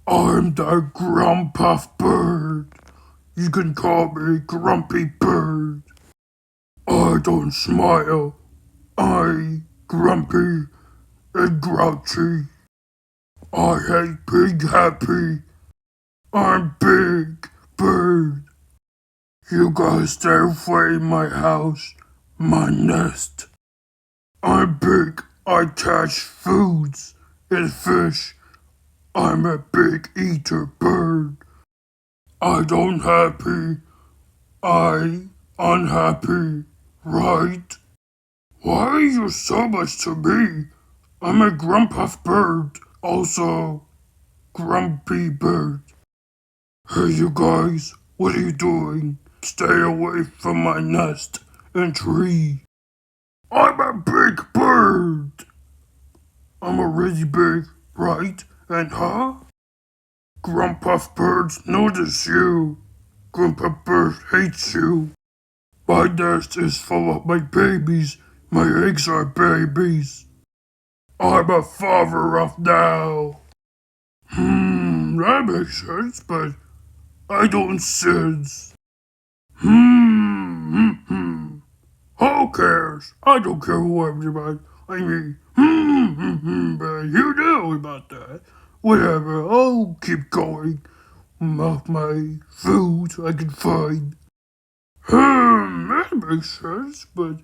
I'm the Grumpuff bird. You can call me Grumpy Bird. I don't smile. I grumpy and grouchy. I hate being happy. I'm Big Bird. You guys stay away from my house, my nest. I'm big. I catch foods and fish. I'm a big eater bird. I don't happy. I unhappy, right? Why are you so much to me? I'm a Grumpuff bird, also Grumpy Bird. Hey you guys, what are you doing? Stay away from my nest and tree. I'm a big bird. I'm already big, right? And Grumpuff birds notice you. Grumpuff bird hates you. My nest is full of my babies. My eggs are babies. I'm a father of now. That makes sense, but I don't sense. Who cares? I don't care who everybody. I mean, but you know about that. Whatever, I'll keep going. Off my food I can find. That makes sense, but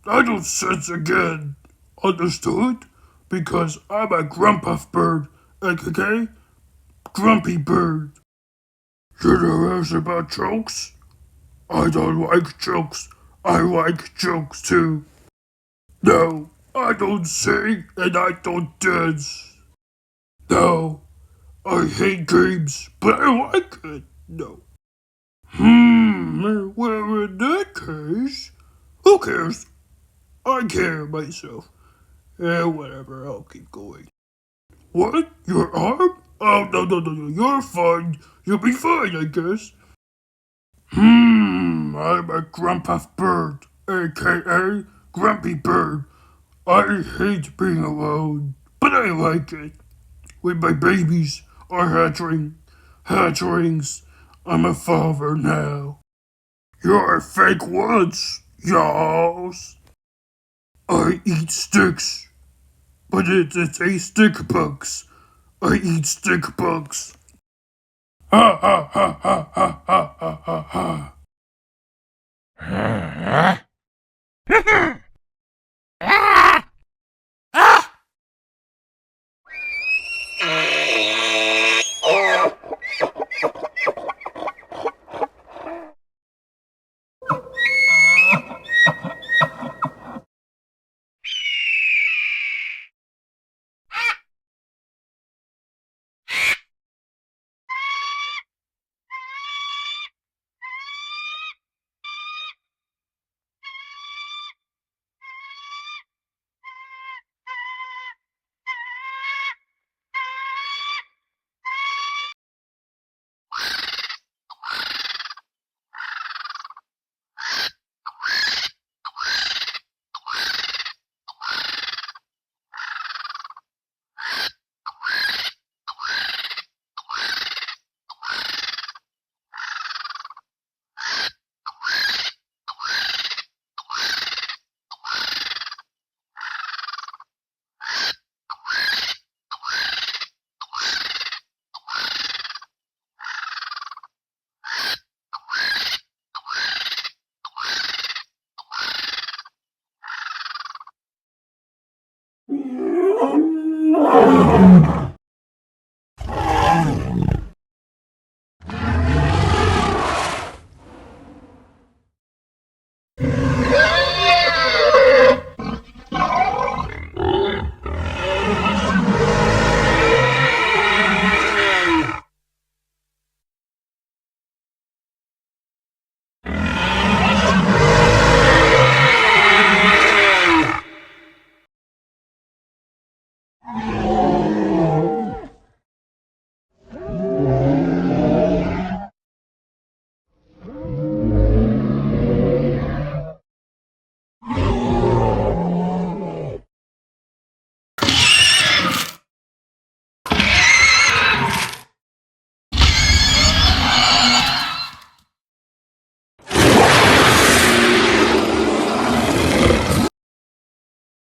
I don't sense again. Understood? Because I'm a Grumpuff bird, aka Grumpy Bird. You know else about jokes? I don't like jokes. I like jokes too. No, I don't sing and I don't dance. No, I hate games, but I like it. No. Well, in that case, who cares? I care myself. Whatever, I'll keep going. What? Your arm? Oh, no, you're fine. You'll be fine, I guess. I'm a Grumpuff bird, aka Grumpy Bird. I hate being alone, but I like it. When my babies are hatchlings, I'm a father now. You're a fake once, y'alls. I eat sticks, but it's a stick bugs. I eat stick bugs. Ha ha ha ha ha ha ha ha ha.